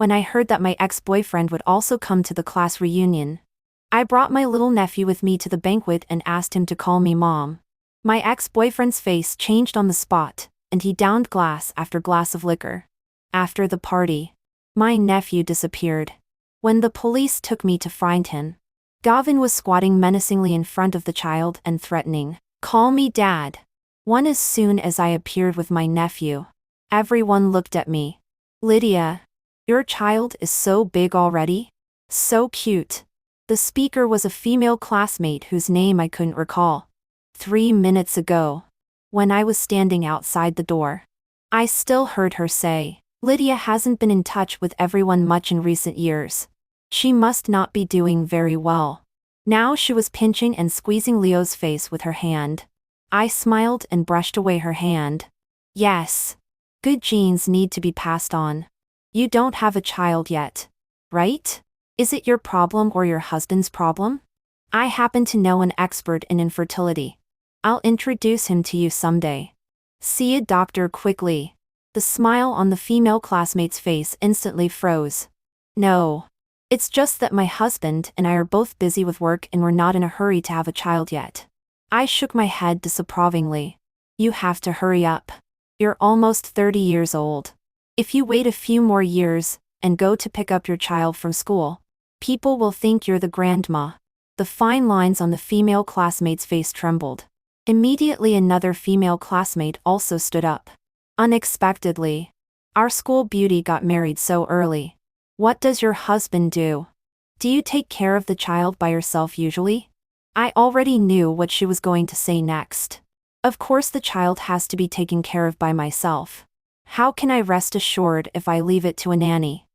when I heard that my ex-boyfriend would also come to the class reunion. I brought my little nephew with me to the banquet and asked him to call me Mom. My ex-boyfriend's face changed on the spot, and he downed glass after glass of liquor. After the party, my nephew disappeared. When the police took me to find him, Gavin was squatting menacingly in front of the child and threatening, "Call me Dad." As soon as I appeared with my nephew, everyone looked at me. "Lydia, your child is so big already? So cute." The speaker was a female classmate whose name I couldn't recall. 3 minutes ago, when I was standing outside the door, I still heard her say, "Lydia hasn't been in touch with everyone much in recent years. She must not be doing very well." Now she was pinching and squeezing Leo's face with her hand. I smiled and brushed away her hand. "Yes. Good genes need to be passed on. You don't have a child yet, right? Is it your problem or your husband's problem? I happen to know an expert in infertility. I'll introduce him to you someday. See a doctor quickly." The smile on the female classmate's face instantly froze. "No. It's just that my husband and I are both busy with work and we're not in a hurry to have a child yet." I shook my head disapprovingly. "You have to hurry up. You're almost 30 years old. If you wait a few more years and go to pick up your child from school, people will think you're the grandma." The fine lines on the female classmate's face trembled. Immediately another female classmate also stood up. "Unexpectedly, our school beauty got married so early. What does your husband do? Do you take care of the child by yourself usually?" I already knew what she was going to say next. Of course the child has to be taken care of by myself. How can I rest assured if I leave it to a nanny?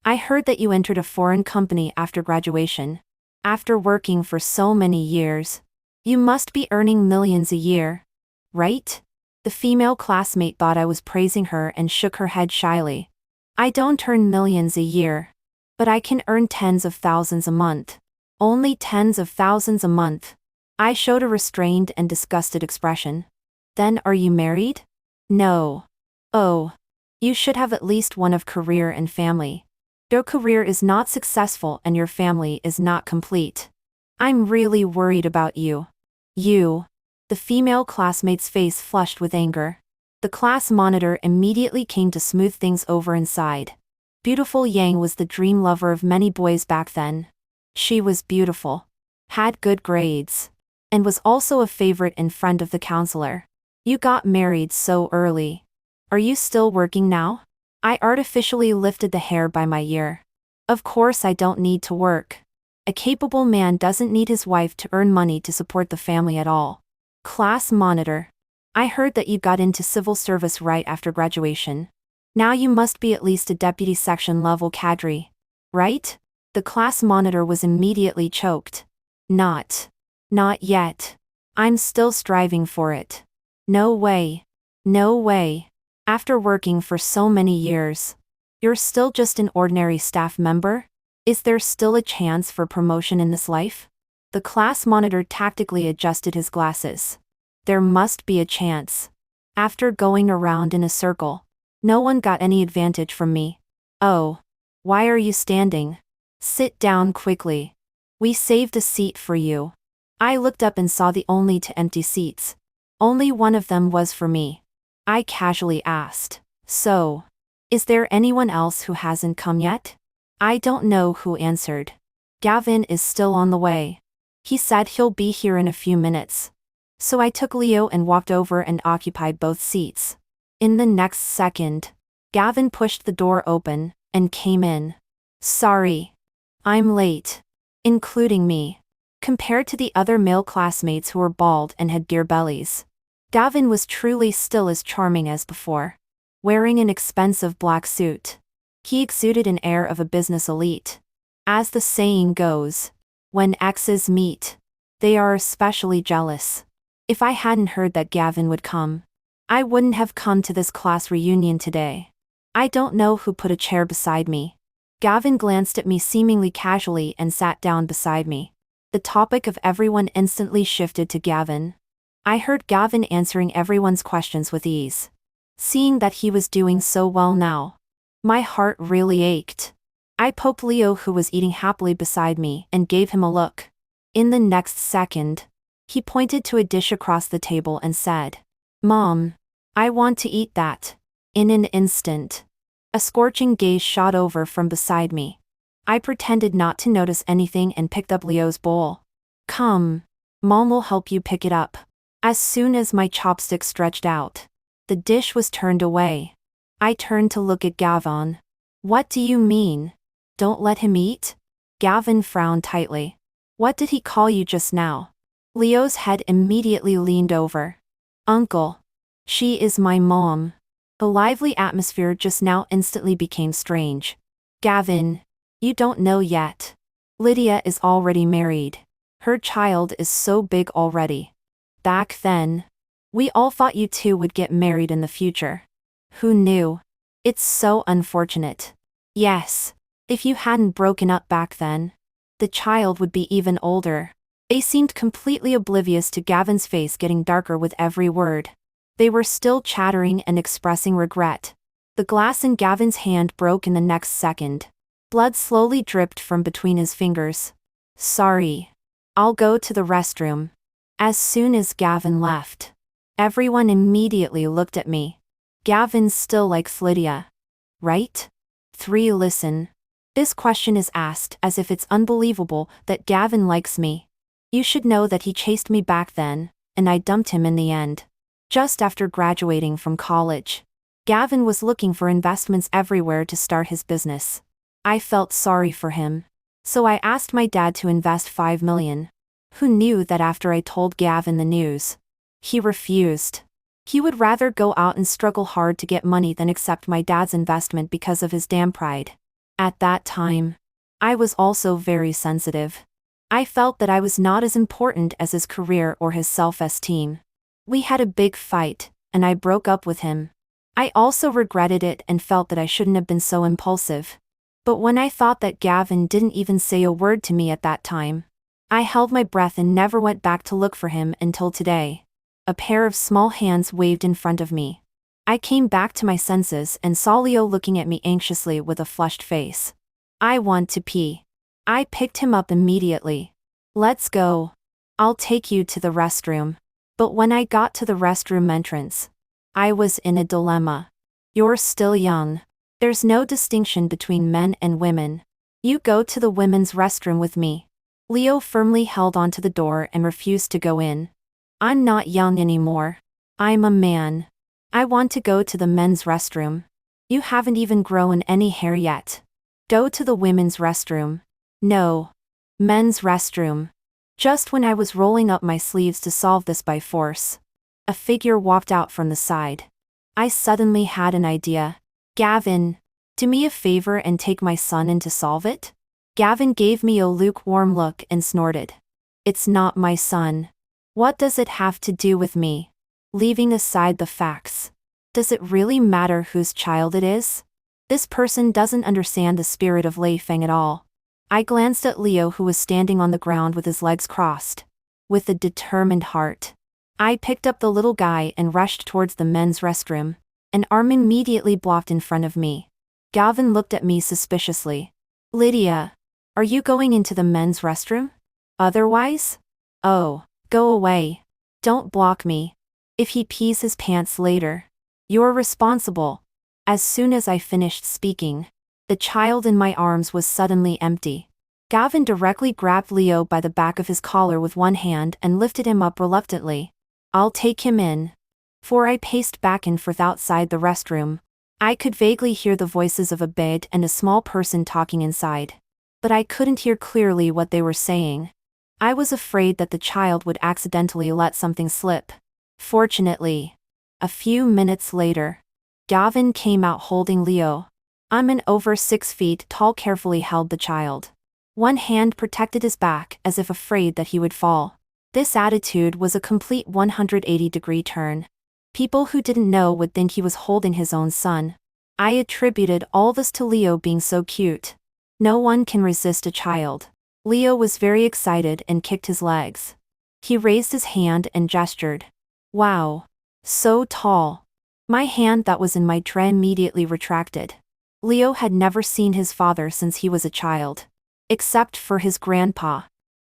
I heard that you entered a foreign company after graduation. After working for so many years, you must be earning millions a year, right? The female classmate thought I was praising her and shook her head shyly. "I don't earn millions a year, but I can earn tens of thousands a month." "Only tens of thousands a month?" I showed a restrained and disgusted expression. "Then are you married?" "No." "Oh. You should have at least one of career and family. Your career is not successful and your family is not complete. I'm really worried about you." "You." The female classmate's face flushed with anger. The class monitor immediately came to smooth things over inside. Beautiful Yang was the dream lover of many boys back then. She was beautiful, had good grades, and was also a favorite in front of the counselor. "You got married so early. Are you still working now?" I artificially lifted the hair by my ear. "Of course I don't need to work. A capable man doesn't need his wife to earn money to support the family at all." Class monitor. "I heard that you got into civil service right after graduation. Now you must be at least a deputy section level cadre, right?" The class monitor was immediately choked. Not yet. I'm still striving for it." "No way. No way. After working for so many years, you're still just an ordinary staff member? Is there still a chance for promotion in this life?" The class monitor tactically adjusted his glasses. "There must be a chance. After going around in a circle, no one got any advantage from me." "Oh. Why are you standing? Sit down quickly. We saved a seat for you." I looked up and saw the only two empty seats. Only one of them was for me. I casually asked, "So, is there anyone else who hasn't come yet?" I don't know who answered. "Gavin is still on the way. He said he'll be here in a few minutes." So I took Leo and walked over and occupied both seats. In the next second, Gavin pushed the door open and came in. "Sorry. I'm late." Including me. Compared to the other male classmates who were bald and had beer bellies, Gavin was truly still as charming as before. Wearing an expensive black suit, he exuded an air of a business elite. As the saying goes, when exes meet, they are especially jealous. If I hadn't heard that Gavin would come, I wouldn't have come to this class reunion today. I don't know who put a chair beside me. Gavin glanced at me seemingly casually and sat down beside me. The topic of everyone instantly shifted to Gavin. I heard Gavin answering everyone's questions with ease. Seeing that he was doing so well now, my heart really ached. I poked Leo, who was eating happily beside me, and gave him a look. In the next second, he pointed to a dish across the table and said, "Mom, I want to eat that." In an instant, a scorching gaze shot over from beside me. I pretended not to notice anything and picked up Leo's bowl. "Come. Mom will help you pick it up." As soon as my chopstick stretched out, the dish was turned away. I turned to look at Gavin. "What do you mean? Don't let him eat?" Gavin frowned tightly. "What did he call you just now?" Leo's head immediately leaned over. "Uncle. She is my mom." The lively atmosphere just now instantly became strange. "Gavin, you don't know yet. Lydia is already married. Her child is so big already. Back then, we all thought you two would get married in the future. Who knew? It's so unfortunate. Yes, if you hadn't broken up back then, the child would be even older." They seemed completely oblivious to Gavin's face getting darker with every word. They were still chattering and expressing regret. The glass in Gavin's hand broke in the next second. Blood slowly dripped from between his fingers. "Sorry. I'll go to the restroom." As soon as Gavin left, everyone immediately looked at me. "Gavin still likes Lydia, right?" 3. Listen. This question is asked as if it's unbelievable that Gavin likes me. You should know that he chased me back then, and I dumped him in the end. Just after graduating from college, Gavin was looking for investments everywhere to start his business. I felt sorry for him, so I asked my dad to invest $5 million. Who knew that after I told Gavin the news, he refused. He would rather go out and struggle hard to get money than accept my dad's investment because of his damn pride. At that time, I was also very sensitive. I felt that I was not as important as his career or his self-esteem. We had a big fight, and I broke up with him. I also regretted it and felt that I shouldn't have been so impulsive. But when I thought that Gavin didn't even say a word to me at that time, I held my breath and never went back to look for him until today. A pair of small hands waved in front of me. I came back to my senses and saw Leo looking at me anxiously with a flushed face. "I want to pee." I picked him up immediately. "Let's go. I'll take you to the restroom." But when I got to the restroom entrance, I was in a dilemma. "You're still young. There's no distinction between men and women. You go to the women's restroom with me." Leo firmly held onto the door and refused to go in. "I'm not young anymore. I'm a man. I want to go to the men's restroom." "You haven't even grown any hair yet. Go to the women's restroom." "No. Men's restroom." Just when I was rolling up my sleeves to solve this by force, a figure walked out from the side. I suddenly had an idea. "Gavin, do me a favor and take my son in to solve it?" Gavin gave me a lukewarm look and snorted. "It's not my son. What does it have to do with me?" Leaving aside the facts, does it really matter whose child it is? This person doesn't understand the spirit of Lei Feng at all. I glanced at Leo, who was standing on the ground with his legs crossed. With a determined heart, I picked up the little guy and rushed towards the men's restroom. An arm immediately blocked in front of me. Gavin looked at me suspiciously. "Lydia, are you going into the men's restroom? Otherwise? Oh, go away. Don't block me. If he pees his pants later, you're responsible." As soon as I finished speaking, the child in my arms was suddenly empty. Gavin directly grabbed Leo by the back of his collar with one hand and lifted him up reluctantly. "I'll take him in." For I paced back and forth outside the restroom. I could vaguely hear the voices of a bed and a small person talking inside, but I couldn't hear clearly what they were saying. I was afraid that the child would accidentally let something slip. Fortunately, a few minutes later, Gavin came out holding Leo. A man over 6 feet tall carefully held the child. One hand protected his back as if afraid that he would fall. This attitude was a complete 180-degree turn. People who didn't know would think he was holding his own son. I attributed all this to Leo being so cute. No one can resist a child. Leo was very excited and kicked his legs. He raised his hand and gestured. "Wow. So tall." My hand that was in my tray immediately retracted. Leo had never seen his father since he was a child. Except for his grandpa.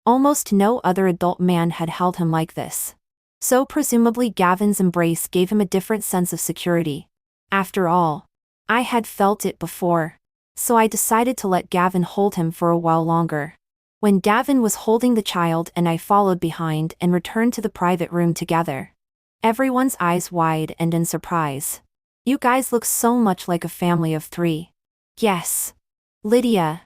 Almost no other adult man had held him like this. So presumably Gavin's embrace gave him a different sense of security. After all, I had felt it before. So I decided to let Gavin hold him for a while longer. When Gavin was holding the child and I followed behind and returned to the private room together. Everyone's eyes wide and in surprise. You guys look so much like a family of 3. Yes. Lydia.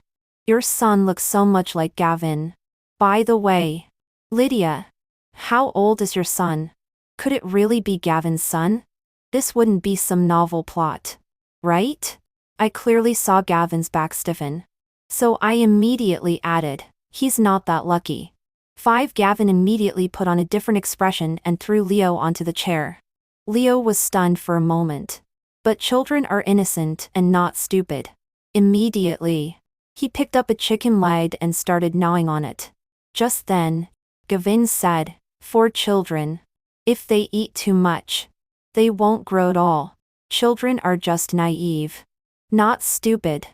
Your son looks so much like Gavin. By the way. Lydia. How old is your son? Could it really be Gavin's son? This wouldn't be some novel plot. Right? I clearly saw Gavin's back stiffen. So I immediately added, he's not that lucky. 5. Gavin immediately put on a different expression and threw Leo onto the chair. Leo was stunned for a moment. But children are innocent and not stupid. Immediately, he picked up a chicken leg and started gnawing on it. Just then, Gavin said, for children. If they eat too much, they won't grow at all. Children are just naive. Not stupid.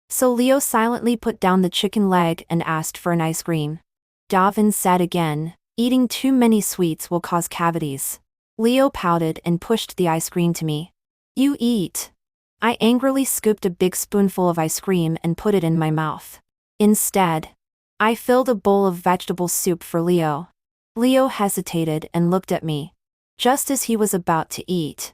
So Leo silently put down the chicken leg and asked for an ice cream. Gavin said again, eating too many sweets will cause cavities. Leo pouted and pushed the ice cream to me. You eat. I angrily scooped a big spoonful of ice cream and put it in my mouth. Instead, I filled a bowl of vegetable soup for Leo. Leo hesitated and looked at me. Just as he was about to eat,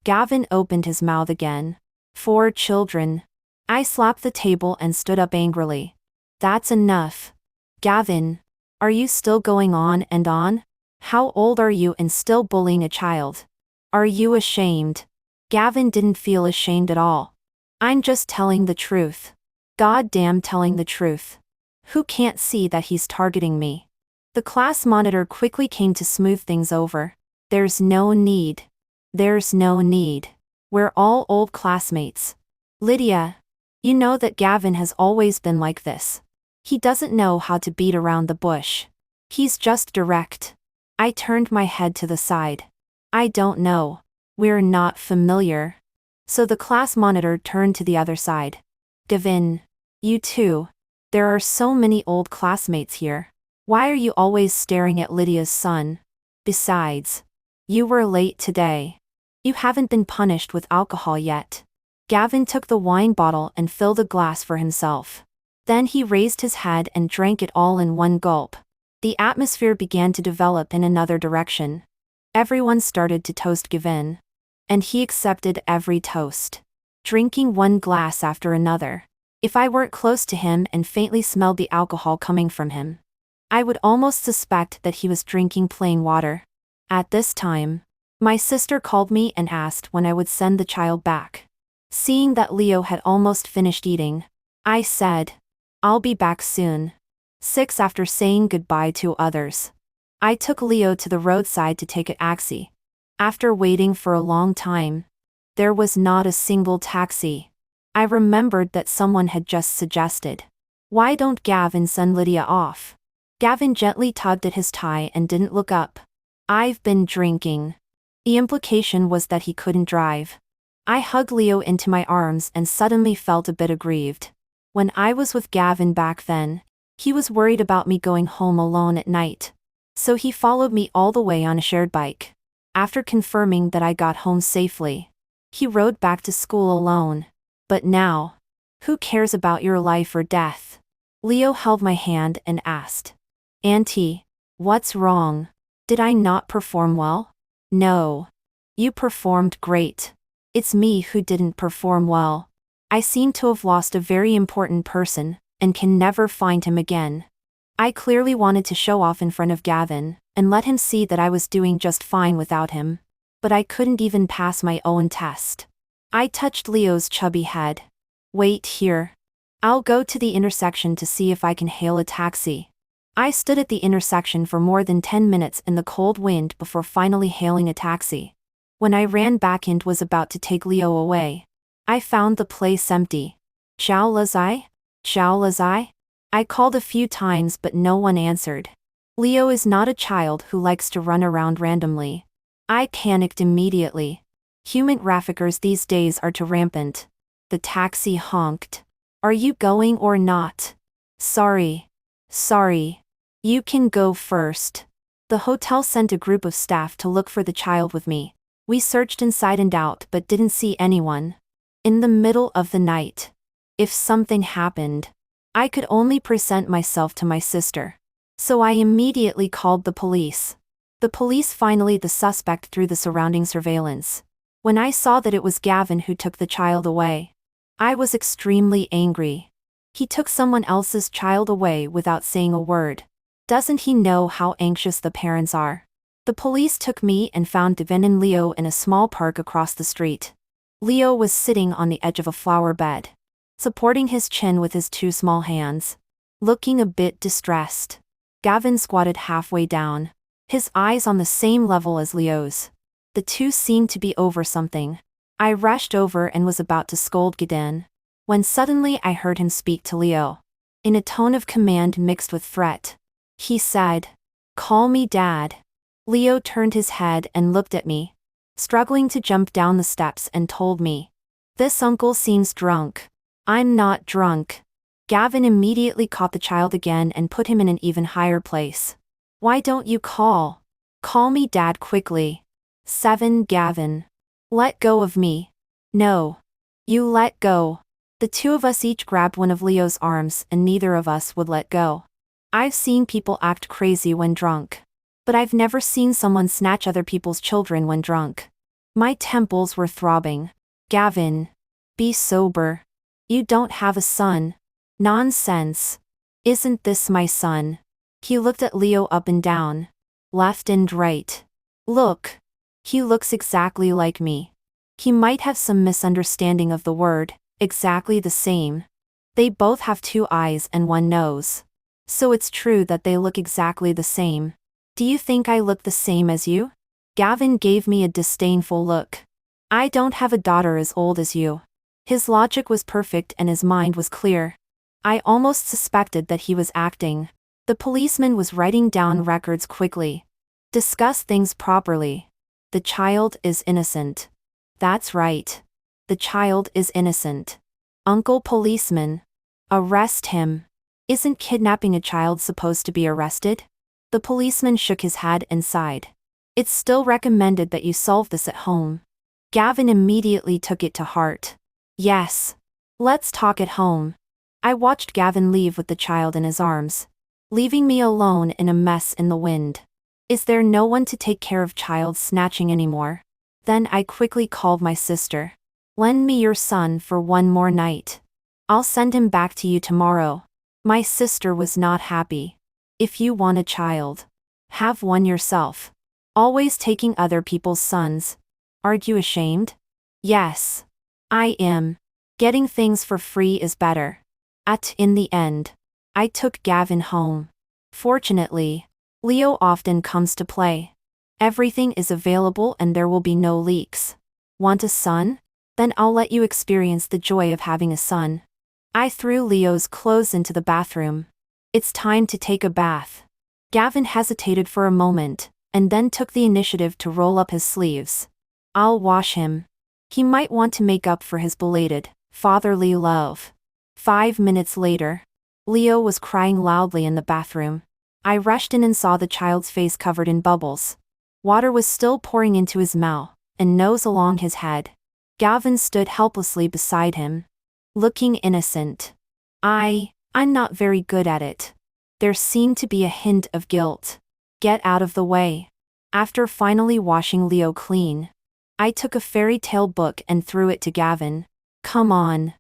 Gavin opened his mouth again. For children. I slapped the table and stood up angrily. That's enough. Gavin, are you still going on and on? How old are you and still bullying a child? Are you ashamed? Gavin didn't feel ashamed at all. I'm just telling the truth. Goddamn telling the truth. Who can't see that he's targeting me? The class monitor quickly came to smooth things over. There's no need. There's no need. We're all old classmates. Lydia, you know that Gavin has always been like this. He doesn't know how to beat around the bush. He's just direct. I turned my head to the side. I don't know. We're not familiar. So the class monitor turned to the other side. Gavin. You too. There are so many old classmates here. Why are you always staring at Lydia's son? Besides, you were late today. You haven't been punished with alcohol yet. Gavin took the wine bottle and filled a glass for himself. Then he raised his head and drank it all in one gulp. The atmosphere began to develop in another direction. Everyone started to toast Gavin. And he accepted every toast. Drinking one glass after another. If I weren't close to him and faintly smelled the alcohol coming from him, I would almost suspect that he was drinking plain water. At this time, my sister called me and asked when I would send the child back. Seeing that Leo had almost finished eating, I said, I'll be back soon. 6. After saying goodbye to others, I took Leo to the roadside to take a taxi. After waiting for a long time, there was not a single taxi. I remembered that someone had just suggested, why don't Gavin send Lydia off? Gavin gently tugged at his tie and didn't look up. I've been drinking. The implication was that he couldn't drive. I hugged Leo into my arms and suddenly felt a bit aggrieved. When I was with Gavin back then, he was worried about me going home alone at night. So he followed me all the way on a shared bike. After confirming that I got home safely, he rode back to school alone. But now, who cares about your life or death? Leo held my hand and asked, Auntie, what's wrong? Did I not perform well? No. You performed great. It's me who didn't perform well. I seem to have lost a very important person, and can never find him again. I clearly wanted to show off in front of Gavin, and let him see that I was doing just fine without him. But I couldn't even pass my own test. I touched Leo's chubby head. Wait here. I'll go to the intersection to see if I can hail a taxi. I stood at the intersection for more than 10 minutes in the cold wind before finally hailing a taxi. When I ran back and was about to take Leo away, I found the place empty. Xiao Lazai? Xiao Lazai? I called a few times but no one answered. Leo is not a child who likes to run around randomly. I panicked immediately. Human traffickers these days are too rampant. The taxi honked. Are you going or not? Sorry. Sorry. You can go first. The hotel sent a group of staff to look for the child with me. We searched inside and out but didn't see anyone. In the middle of the night. If something happened, I could only present myself to my sister. So I immediately called the police. The police finally the suspect through the surrounding surveillance. When I saw that it was Gavin who took the child away, I was extremely angry. He took someone else's child away without saying a word. Doesn't he know how anxious the parents are? The police took me and found Devin and Leo in a small park across the street. Leo was sitting on the edge of a flower bed, supporting his chin with his two small hands, looking a bit distressed. Gavin squatted halfway down, his eyes on the same level as Leo's. The two seemed to be over something. I rushed over and was about to scold Gavin, when suddenly I heard him speak to Leo. In a tone of command mixed with threat. He said, "Call me Dad." Leo turned his head and looked at me, struggling to jump down the steps, and told me, "This uncle seems drunk." "I'm not drunk." Gavin immediately caught the child again and put him in an even higher place. "Why don't you call? Call me Dad quickly." 7 Gavin. "Let go of me." "No. You let go." The two of us each grabbed one of Leo's arms and neither of us would let go. I've seen people act crazy when drunk, but I've never seen someone snatch other people's children when drunk. My temples were throbbing. "Gavin, be sober. You don't have a son." "Nonsense. Isn't this my son?" He looked at Leo up and down, left and right. "Look. He looks exactly like me." He might have some misunderstanding of the word, exactly the same. They both have 2 eyes and 1 nose. So it's true that they look exactly the same. "Do you think I look the same as you?" Gavin gave me a disdainful look. "I don't have a daughter as old as you." His logic was perfect and his mind was clear. I almost suspected that he was acting. The policeman was writing down records quickly. "Discuss things properly. The child is innocent." "That's right. The child is innocent." "Uncle Policeman. Arrest him." "Isn't kidnapping a child supposed to be arrested?" The policeman shook his head and sighed. "It's still recommended that you solve this at home." Gavin immediately took it to heart. "Yes. Let's talk at home." I watched Gavin leave with the child in his arms, leaving me alone in a mess in the wind. Is there no one to take care of child snatching anymore? Then I quickly called my sister. "Lend me your son for one more night. I'll send him back to you tomorrow." My sister was not happy. "If you want a child, have one yourself. Always taking other people's sons. Aren't you ashamed?" "Yes. I am. Getting things for free is better." In the end, I took Gavin home. Fortunately, Leo often comes to play. Everything is available and there will be no leaks. "Want a son? Then I'll let you experience the joy of having a son." I threw Leo's clothes into the bathroom. "It's time to take a bath." Gavin hesitated for a moment, and then took the initiative to roll up his sleeves. "I'll wash him. He might want to make up for his belated, fatherly love." 5 minutes later, Leo was crying loudly in the bathroom. I rushed in and saw the child's face covered in bubbles. Water was still pouring into his mouth and nose along his head. Gavin stood helplessly beside him, looking innocent. I'm not very good at it. There seemed to be a hint of guilt. "Get out of the way." After finally washing Leo clean, I took a fairy tale book and threw it to Gavin. "Come on.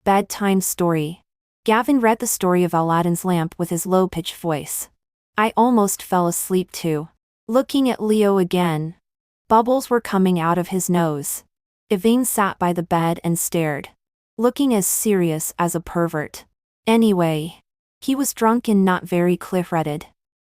Bedtime story." Gavin read the story of Aladdin's lamp with his low-pitched voice. I almost fell asleep too, looking at Leo again. Bubbles were coming out of his nose. Yvain sat by the bed and stared, looking as serious as a pervert. Anyway, he was drunk and not very clear-headed.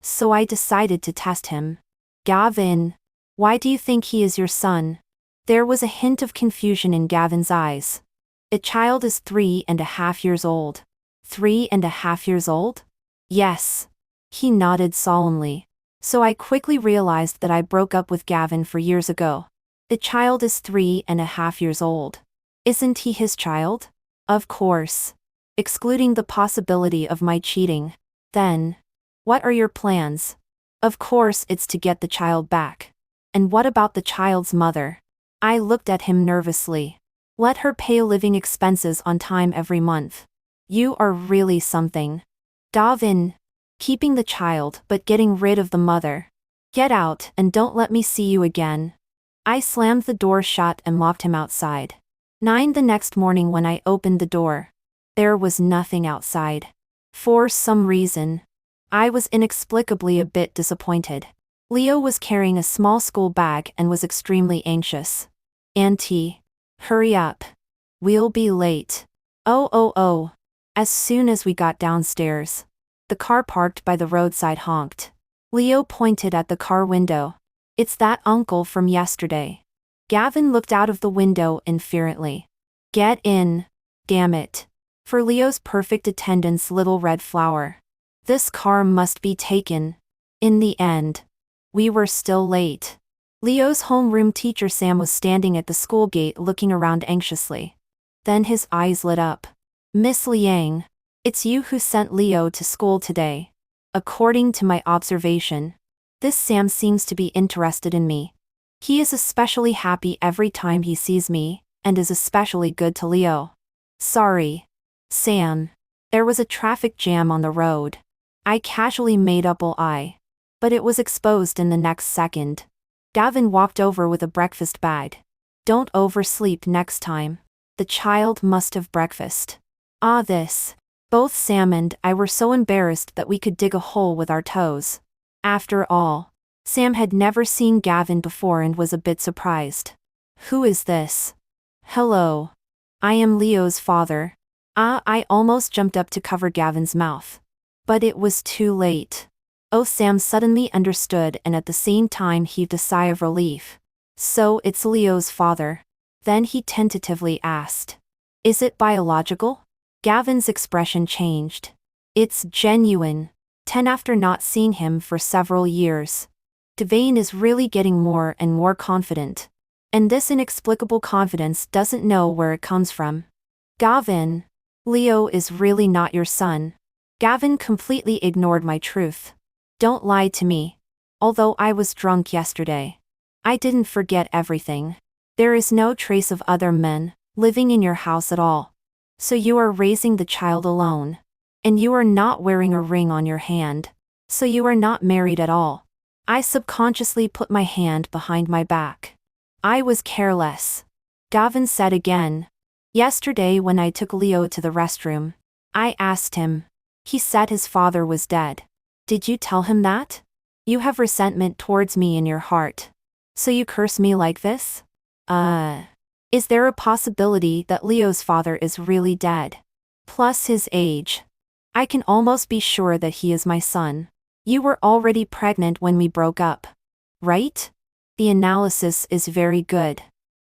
So I decided to test him. "Gavin, why do you think he is your son?" There was a hint of confusion in Gavin's eyes. "A child is 3.5 years old." 3.5 years old? "Yes." He nodded solemnly. So I quickly realized that I broke up with Gavin 4 years ago. The child is 3.5 years old. Isn't he his child? Of course. Excluding the possibility of my cheating. Then, what are your plans? Of course it's to get the child back. And what about the child's mother? I looked at him nervously. Let her pay living expenses on time every month. You are really something. Davin. Keeping the child but getting rid of the mother. Get out and don't let me see you again. I slammed the door shut and locked him outside. 9 the next morning when I opened the door. There was nothing outside. For some reason, I was inexplicably a bit disappointed. Leo was carrying a small school bag and was extremely anxious. Auntie. Hurry up. We'll be late. Oh. As soon as we got downstairs, the car parked by the roadside honked. Leo pointed at the car window. It's that uncle from yesterday. Gavin looked out of the window inferently. Get in. Damn it. For Leo's perfect attendance, little red flower. This car must be taken. In the end, we were still late. Leo's homeroom teacher Sam was standing at the school gate looking around anxiously. Then his eyes lit up. Miss Liang, it's you who sent Leo to school today. According to my observation, this Sam seems to be interested in me. He is especially happy every time he sees me, and is especially good to Leo. Sorry, Sam. There was a traffic jam on the road. I casually made up lie. But it was exposed in the next second. Gavin walked over with a breakfast bag. Don't oversleep next time. The child must have breakfast. This. Both Sam and I were so embarrassed that we could dig a hole with our toes. After all, Sam had never seen Gavin before and was a bit surprised. Who is this? Hello. I am Leo's father. I almost jumped up to cover Gavin's mouth. But it was too late. Oh, Sam suddenly understood and at the same time heaved a sigh of relief. So it's Leo's father. Then he tentatively asked. Is it biological? Gavin's expression changed. It's genuine. 10 after not seeing him for several years. Devane is really getting more and more confident. And this inexplicable confidence doesn't know where it comes from. Gavin. Leo is really not your son. Gavin completely ignored my truth. Don't lie to me. Although I was drunk yesterday, I didn't forget everything. There is no trace of other men living in your house at all. So you are raising the child alone. And you are not wearing a ring on your hand. So you are not married at all. I subconsciously put my hand behind my back. I was careless. Gavin said again. Yesterday when I took Leo to the restroom, I asked him. He said his father was dead. Did you tell him that? You have resentment towards me in your heart. So you curse me like this? Is there a possibility that Leo's father is really dead? Plus his age. I can almost be sure that he is my son. You were already pregnant when we broke up. Right? The analysis is very good.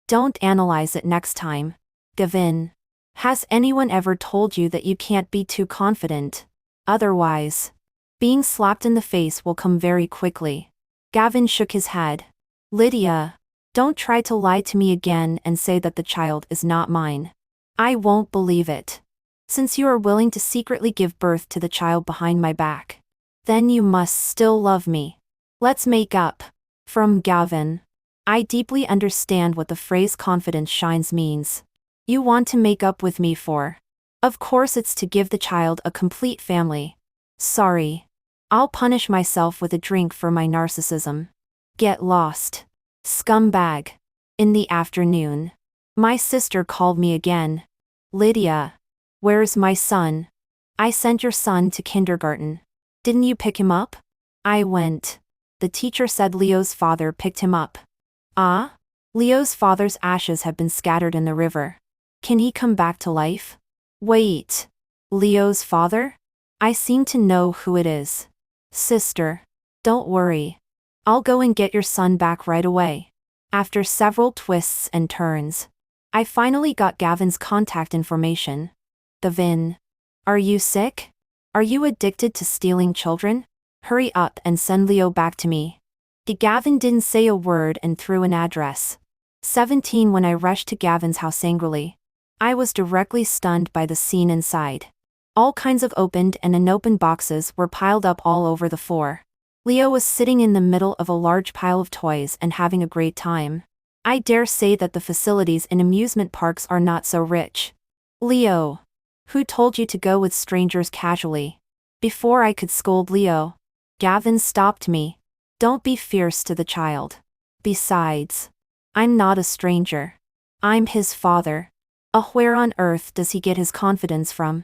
Don't analyze it next time. Gavin. Has anyone ever told you that you can't be too confident? Otherwise, being slapped in the face will come very quickly. Gavin shook his head. Lydia, don't try to lie to me again and say that the child is not mine. I won't believe it. Since you are willing to secretly give birth to the child behind my back, then you must still love me. Let's make up. From Gavin. I deeply understand what the phrase confidence shines means. You want to make up with me for? Of course it's to give the child a complete family. Sorry. I'll punish myself with a drink for my narcissism. Get lost. Scumbag. In the afternoon, my sister called me again. Lydia. Where's my son? I sent your son to kindergarten. Didn't you pick him up? I went. The teacher said Leo's father picked him up. Leo's father's ashes have been scattered in the river. Can he come back to life? Wait. Leo's father? I seem to know who it is. Sister. Don't worry. I'll go and get your son back right away. After several twists and turns, I finally got Gavin's contact information. Gavin. Are you sick? Are you addicted to stealing children? Hurry up and send Leo back to me. Gavin didn't say a word and threw an address. 17 when I rushed to Gavin's house angrily. I was directly stunned by the scene inside. All kinds of opened and unopened boxes were piled up all over the floor. Leo was sitting in the middle of a large pile of toys and having a great time. I dare say that the facilities in amusement parks are not so rich. Leo. Who told you to go with strangers casually? Before I could scold Leo, Gavin stopped me. Don't be fierce to the child. Besides, I'm not a stranger. I'm his father. Where on earth does he get his confidence from?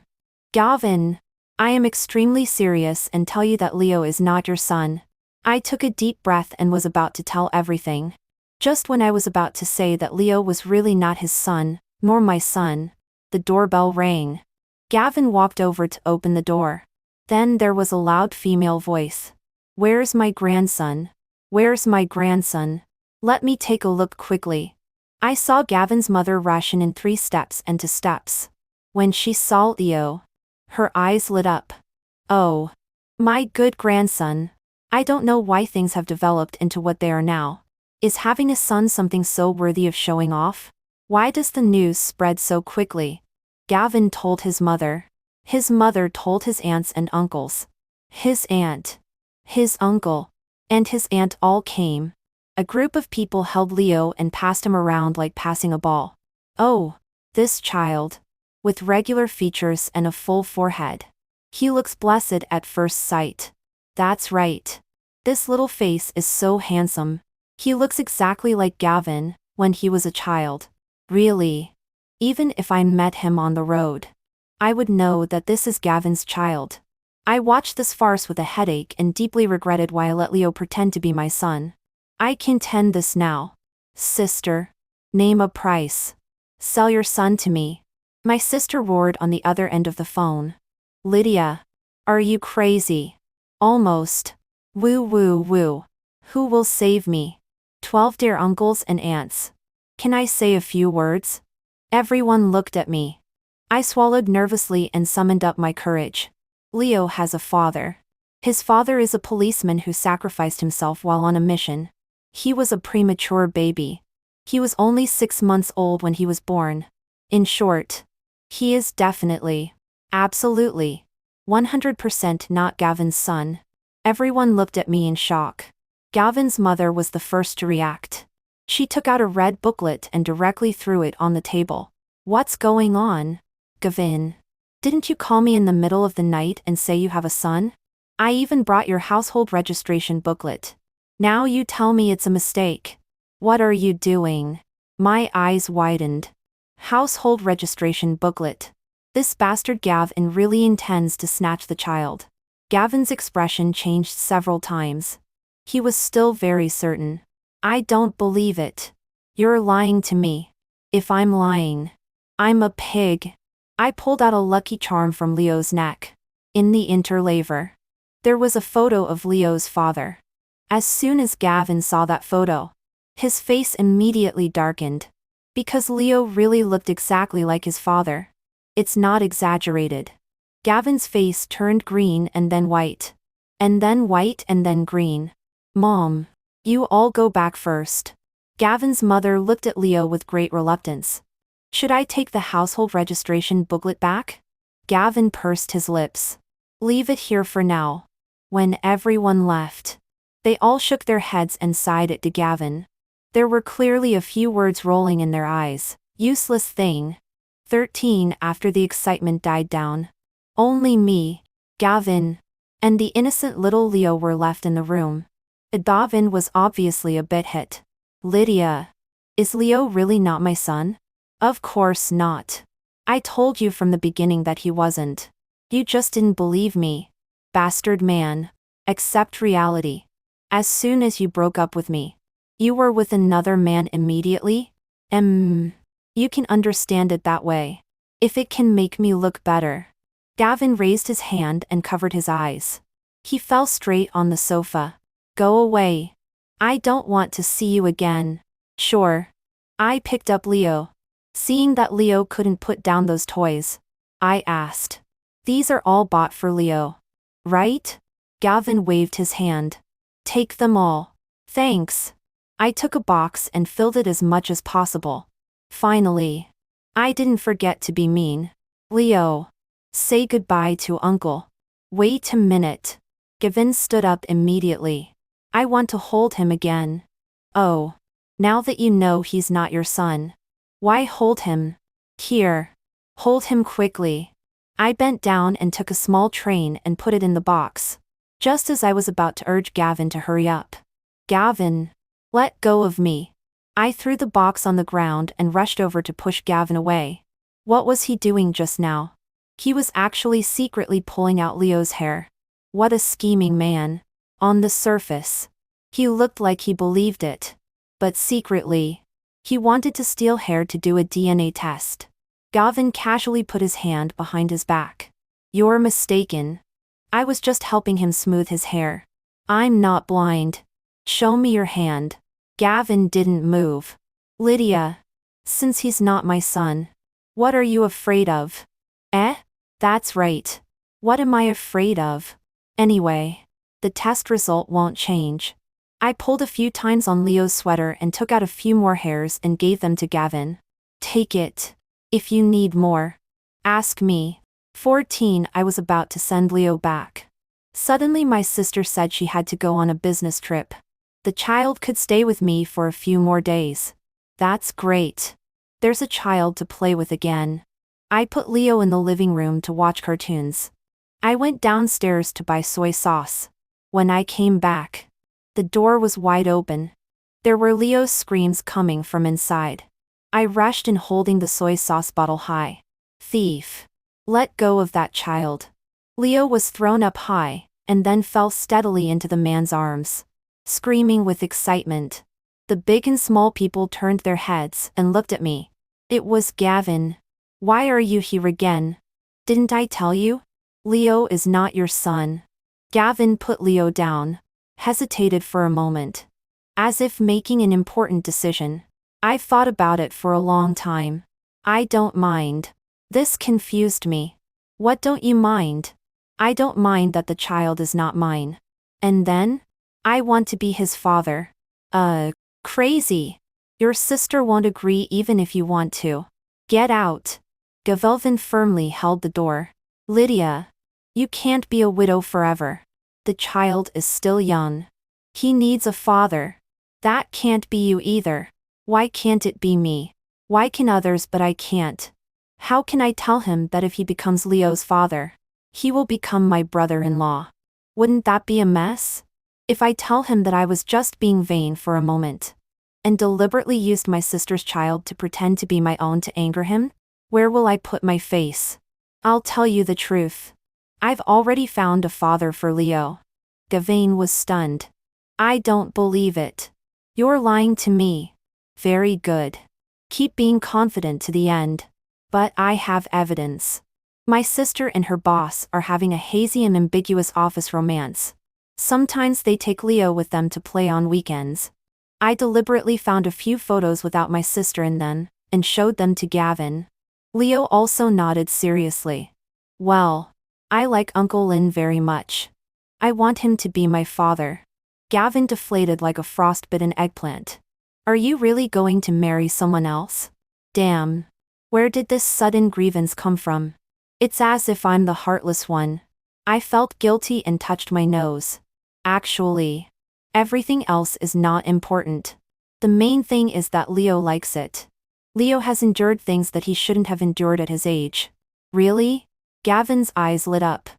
Gavin, I am extremely serious and tell you that Leo is not your son. I took a deep breath and was about to tell everything. Just when I was about to say that Leo was really not his son, nor my son, the doorbell rang. Gavin walked over to open the door. Then there was a loud female voice. Where's my grandson? Where's my grandson? Let me take a look quickly. I saw Gavin's mother rush in 3 steps and 2 steps. When she saw Leo, her eyes lit up. Oh, my good grandson. I don't know why things have developed into what they are now. Is having a son something so worthy of showing off? Why does the news spread so quickly? Gavin told his mother. His mother told his aunts and uncles. His aunt, his uncle, and his aunt all came. A group of people held Leo and passed him around like passing a ball. Oh, this child. With regular features and a full forehead. He looks blessed at first sight. That's right. This little face is so handsome. He looks exactly like Gavin, when he was a child. Really. Even if I met him on the road, I would know that this is Gavin's child. I watched this farce with a headache and deeply regretted why I let Leo pretend to be my son. I can tend this now. Sister. Name a price. Sell your son to me. My sister roared on the other end of the phone. Lydia. Are you crazy? Almost. Woo woo woo. Who will save me? 12 dear uncles and aunts. Can I say a few words? Everyone looked at me. I swallowed nervously and summoned up my courage. Leo has a father. His father is a policeman who sacrificed himself while on a mission. He was a premature baby. He was only 6 months old when he was born. In short, he is definitely, absolutely, 100% not Gavin's son. Everyone looked at me in shock. Gavin's mother was the first to react. She took out a red booklet and directly threw it on the table. What's going on? Gavin. Didn't you call me in the middle of the night and say you have a son? I even brought your household registration booklet. Now you tell me it's a mistake. What are you doing? My eyes widened. Household registration booklet. This bastard Gavin really intends to snatch the child. Gavin's expression changed several times. He was still very certain. I don't believe it. You're lying to me. If I'm lying, I'm a pig. I pulled out a lucky charm from Leo's neck. In the interlaver, there was a photo of Leo's father. As soon as Gavin saw that photo, his face immediately darkened. Because Leo really looked exactly like his father. It's not exaggerated. Gavin's face turned green and then white. And then white and then green. Mom, you all go back first. Gavin's mother looked at Leo with great reluctance. Should I take the household registration booklet back? Gavin pursed his lips. Leave it here for now. When everyone left, they all shook their heads and sighed at Gavin. There were clearly a few words rolling in their eyes. Useless thing. 13 after the excitement died down. Only me, Gavin, and the innocent little Leo were left in the room. Gavin was obviously a bit hit. Lydia. Is Leo really not my son? Of course not. I told you from the beginning that he wasn't. You just didn't believe me. Bastard man. Accept reality. As soon as you broke up with me, you were with another man immediately? You can understand it that way. If it can make me look better. Gavin raised his hand and covered his eyes. He fell straight on the sofa. Go away. I don't want to see you again. Sure. I picked up Leo. Seeing that Leo couldn't put down those toys, I asked. These are all bought for Leo. Right? Gavin waved his hand. Take them all. Thanks. I took a box and filled it as much as possible. Finally. I didn't forget to be mean. Leo. Say goodbye to Uncle. Wait a minute. Gavin stood up immediately. I want to hold him again. Oh. Now that you know he's not your son. Why hold him? Here. Hold him quickly. I bent down and took a small train and put it in the box. Just as I was about to urge Gavin to hurry up. Gavin. Let go of me. I threw the box on the ground and rushed over to push Gavin away. What was he doing just now? He was actually secretly pulling out Leo's hair. What a scheming man. On the surface, he looked like he believed it. But secretly, he wanted to steal hair to do a DNA test. Gavin casually put his hand behind his back. You're mistaken. I was just helping him smooth his hair. I'm not blind. Show me your hand. Gavin didn't move. Lydia. Since he's not my son. What are you afraid of? That's right. What am I afraid of? Anyway, the test result won't change. I pulled a few times on Leo's sweater and took out a few more hairs and gave them to Gavin. Take it. If you need more. Ask me. 14. I was about to send Leo back. Suddenly my sister said she had to go on a business trip. The child could stay with me for a few more days. That's great. There's a child to play with again. I put Leo in the living room to watch cartoons. I went downstairs to buy soy sauce. When I came back, the door was wide open. There were Leo's screams coming from inside. I rushed in holding the soy sauce bottle high. Thief. Let go of that child. Leo was thrown up high, and then fell steadily into the man's arms. Screaming with excitement. The big and small people turned their heads and looked at me. It was Gavin. Why are you here again? Didn't I tell you? Leo is not your son. Gavin put Leo down, hesitated for a moment. As if making an important decision. I've thought about it for a long time. I don't mind. This confused me. What don't you mind? I don't mind that the child is not mine. And then? I want to be his father. Crazy. Your sister won't agree even if you want to. Get out. Gavin firmly held the door. Lydia. You can't be a widow forever. The child is still young. He needs a father. That can't be you either. Why can't it be me? Why can others but I can't? How can I tell him that if he becomes Leo's father, he will become my brother-in-law? Wouldn't that be a mess? If I tell him that I was just being vain for a moment, and deliberately used my sister's child to pretend to be my own to anger him, where will I put my face? I'll tell you the truth. I've already found a father for Leo. Gavin was stunned. I don't believe it. You're lying to me. Very good. Keep being confident to the end. But I have evidence. My sister and her boss are having a hazy and ambiguous office romance. Sometimes they take Leo with them to play on weekends. I deliberately found a few photos without my sister in them, and showed them to Gavin. Leo also nodded seriously. Well, I like Uncle Lin very much. I want him to be my father. Gavin deflated like a frostbitten eggplant. Are you really going to marry someone else? Damn. Where did this sudden grievance come from? It's as if I'm the heartless one. I felt guilty and touched my nose. Actually, everything else is not important. The main thing is that Leo likes it. Leo has endured things that he shouldn't have endured at his age. Really? Gavin's eyes lit up.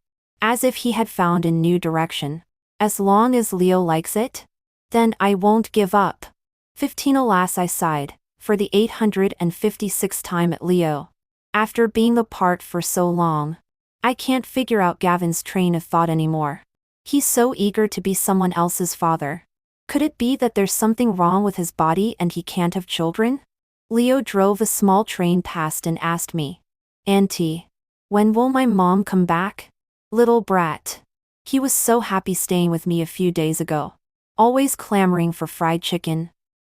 As if he had found a new direction. As long as Leo likes it? Then I won't give up. 15. Alas, I sighed, for the 856th time at Leo. After being apart for so long, I can't figure out Gavin's train of thought anymore. He's so eager to be someone else's father. Could it be that there's something wrong with his body and he can't have children? Leo drove a small train past and asked me, Auntie, when will my mom come back? Little brat. He was so happy staying with me a few days ago. Always clamoring for fried chicken.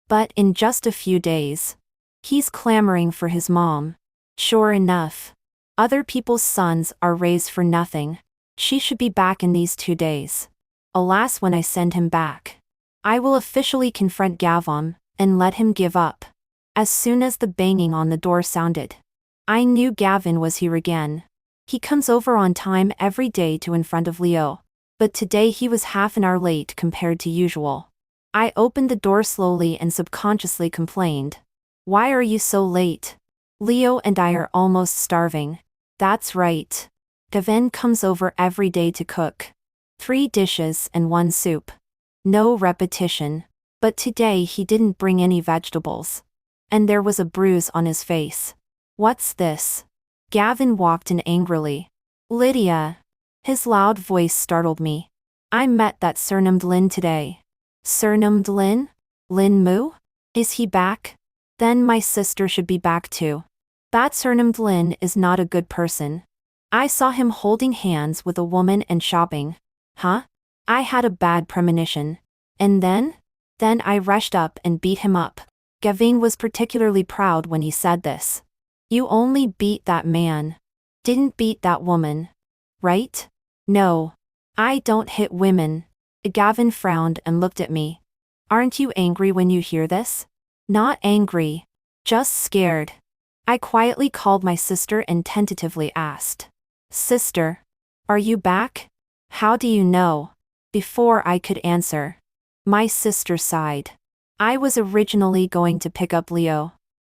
But in just a few days, he's clamoring for his mom. Sure enough. Other people's sons are raised for nothing. She should be back in these 2 days. Alas, when I send him back, I will officially confront Gavin and let him give up. As soon as the banging on the door sounded, I knew Gavin was here again. He comes over on time every day to in front of Leo. But today he was half an hour late compared to usual. I opened the door slowly and subconsciously complained. Why are you so late? Leo and I are almost starving. That's right. Gavin comes over every day to cook. 3 dishes and 1 soup. No repetition. But today he didn't bring any vegetables. And there was a bruise on his face. What's this? Gavin walked in angrily. Lydia. His loud voice startled me. I met that surnamed Lin today. Surnamed Lin? Lin Mu? Is he back? Then my sister should be back too. That surnamed Lin is not a good person. I saw him holding hands with a woman and shopping. Huh? I had a bad premonition. And then? Then I rushed up and beat him up. Gavin was particularly proud when he said this. You only beat that man. Didn't beat that woman. Right? No. I don't hit women. Gavin frowned and looked at me. Aren't you angry when you hear this? Not angry. Just scared. I quietly called my sister and tentatively asked. Sister. Are you back? How do you know? Before I could answer. My sister sighed. I was originally going to pick up Leo.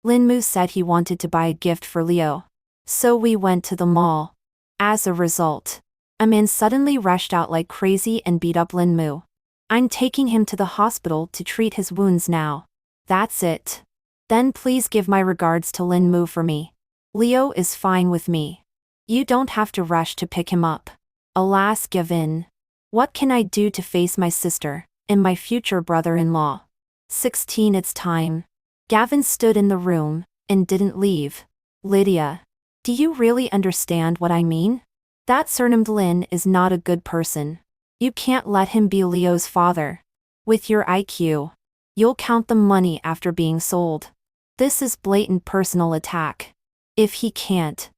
Linmu said he wanted to buy a gift for Leo. So we went to the mall. As a result, a man suddenly rushed out like crazy and beat up Linmu. I'm taking him to the hospital to treat his wounds now. That's it. Then please give my regards to Linmu for me. Leo is fine with me. You don't have to rush to pick him up. Alas, Gavin. What can I do to face my sister and my future brother-in-law? 16 It's time. Gavin stood in the room and didn't leave. Lydia. Do you really understand what I mean? That surnamed Lin is not a good person. You can't let him be Leo's father. With your IQ, you'll count the money after being sold. This is blatant personal attack. If he can't,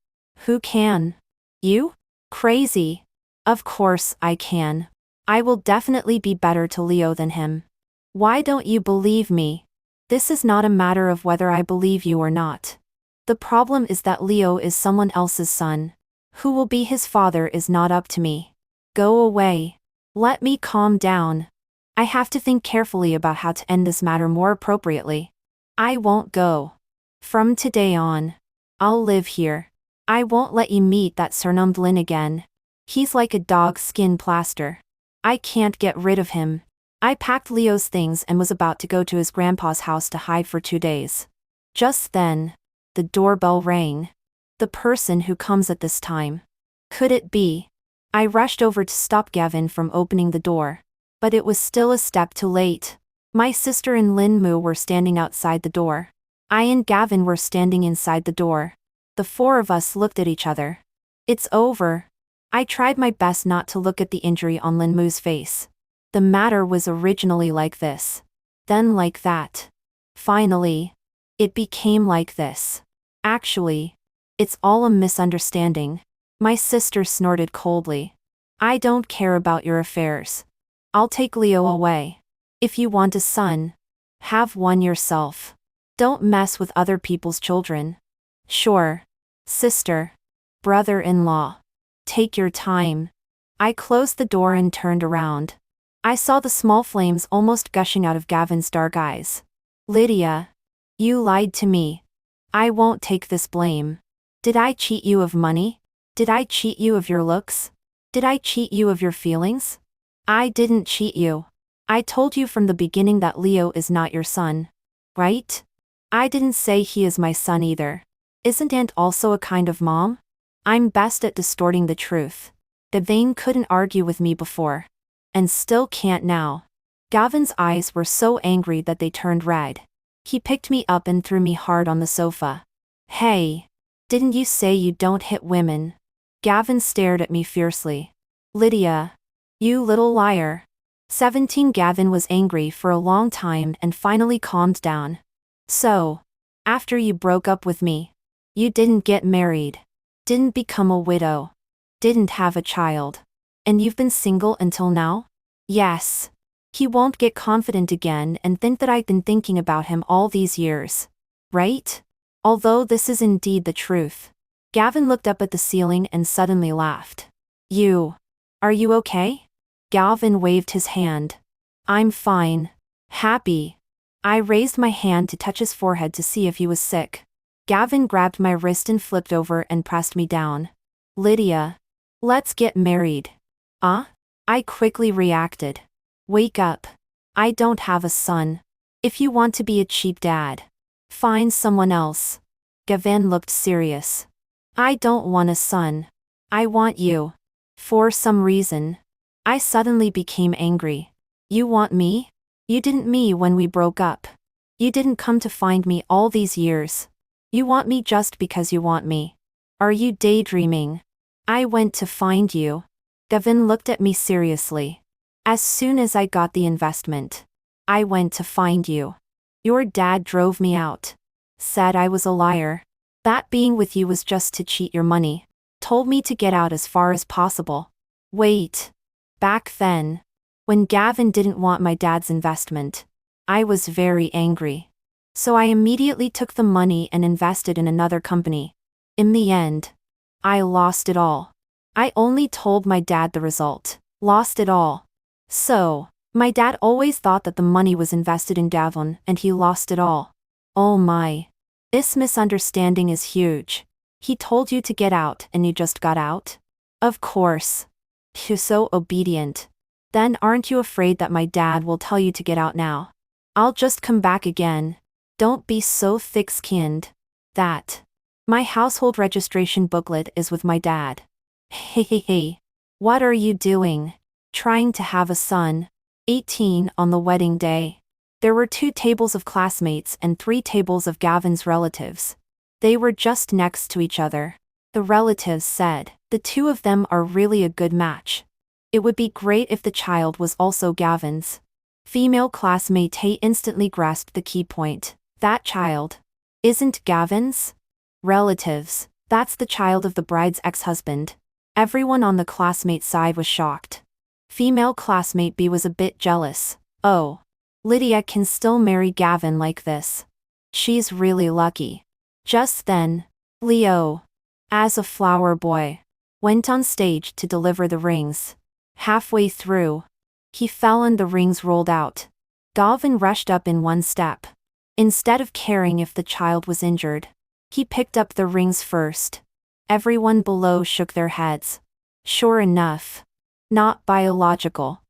who can? You? Crazy. Of course I can. I will definitely be better to Leo than him. Why don't you believe me? This is not a matter of whether I believe you or not. The problem is that Leo is someone else's son. Who will be his father is not up to me. Go away. Let me calm down. I have to think carefully about how to end this matter more appropriately. I won't go. From today on, I'll live here. I won't let you meet that surnamed Lin again. He's like a dog's skin plaster. I can't get rid of him. I packed Leo's things and was about to go to his grandpa's house to hide for 2 days. Just then, the doorbell rang. The person who comes at this time. Could it be? I rushed over to stop Gavin from opening the door. But it was still a step too late. My sister and Lin Mu were standing outside the door. I and Gavin were standing inside the door. The 4 of us looked at each other. It's over. I tried my best not to look at the injury on Lin Mu's face. The matter was originally like this. Then like that. Finally, it became like this. Actually, it's all a misunderstanding. My sister snorted coldly. I don't care about your affairs. I'll take Leo away. If you want a son, have one yourself. Don't mess with other people's children. Sure. Sister. Brother-in-law. Take your time. I closed the door and turned around. I saw the small flames almost gushing out of Gavin's dark eyes. Lydia. You lied to me. I won't take this blame. Did I cheat you of money? Did I cheat you of your looks? Did I cheat you of your feelings? I didn't cheat you. I told you from the beginning that Leo is not your son. Right? I didn't say he is my son either. Isn't Aunt also a kind of mom? I'm best at distorting the truth. Gavin couldn't argue with me before. And still can't now. Gavin's eyes were so angry that they turned red. He picked me up and threw me hard on the sofa. Hey! Didn't you say you don't hit women? Gavin stared at me fiercely. Lydia. You little liar. 17 Gavin was angry for a long time and finally calmed down. So, after you broke up with me, you didn't get married, didn't become a widow, didn't have a child, and you've been single until now? Yes. He won't get confident again and think that I've been thinking about him all these years. Right? Although this is indeed the truth. Gavin looked up at the ceiling and suddenly laughed. Are you okay? Gavin waved his hand. I'm fine. Happy. I raised my hand to touch his forehead to see if he was sick. Gavin grabbed my wrist and flipped over and pressed me down. Lydia. Let's get married. I quickly reacted. Wake up. I don't have a son. If you want to be a cheap dad, find someone else. Gavin looked serious. I don't want a son. I want you. For some reason. I suddenly became angry. You want me? You didn't me when we broke up. You didn't come to find me all these years. You want me just because you want me. Are you daydreaming? I went to find you. Gavin looked at me seriously. As soon as I got the investment, I went to find you. Your dad drove me out. Said I was a liar. That being with you was just to cheat your money. Told me to get out as far as possible. Wait. Back then, when Gavin didn't want my dad's investment, I was very angry. So I immediately took the money and invested in another company. In the end, I lost it all. I only told my dad the result. Lost it all. So, my dad always thought that the money was invested in Gavin and he lost it all. Oh my. This misunderstanding is huge. He told you to get out and you just got out? Of course. You're so obedient. Then aren't you afraid that my dad will tell you to get out now? I'll just come back again. Don't be so thick-skinned. My household registration booklet is with my dad. Hey. What are you doing? Trying to have a son. 18 on the wedding day. There were 2 tables of classmates and 3 tables of Gavin's relatives. They were just next to each other. The relatives said, the 2 of them are really a good match. It would be great if the child was also Gavin's. Female classmate Tay instantly grasped the key point. That child isn't Gavin's? Relatives. That's the child of the bride's ex-husband. Everyone on the classmate side was shocked. Female classmate B was a bit jealous. Oh. Lydia can still marry Gavin like this. She's really lucky. Just then, Leo, as a flower boy, went on stage to deliver the rings. Halfway through, he fell and the rings rolled out. Gavin rushed up in one step. Instead of caring if the child was injured, he picked up the rings first. Everyone below shook their heads. Sure enough. Not biological.